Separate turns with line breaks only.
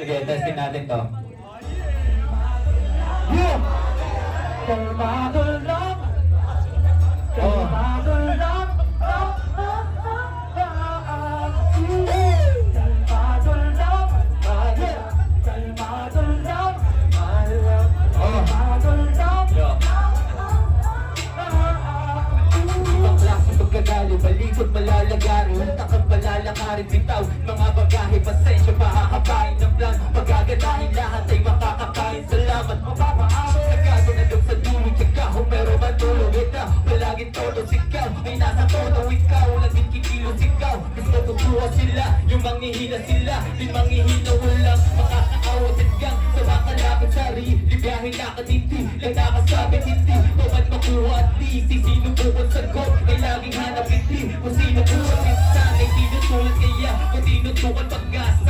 Sige, testin natin to.
Kalmado lang. Kalmado lang. Kalmado lang. Kalmado lang. Kalmado lang.
Ibang klase pagkagali, balikod malalagari, utak ang malalakarin, bitaw mga bagahe, pasensya mahakapain ng plan, pagaganahin lahat ay makakakain. Salamat mapapaawin sa gago na doon sa dulo, tsaka humero matulog. Ito, palaging todo sigaw, ay nasa todo ikaw, laging kikilo sigaw. Gusto tutuwa sila, yung manghihina sila, di manghihina walang makakaawat at gang. Sa makalapit sa libiyahin nakatiti, lang nakasabit hindi, tuman makuha at di, sisinubukon sa goal, ay laging hanap hindi, kung sino buwan minsan ay tinutulad kaya, kung tinutukan pag-asa.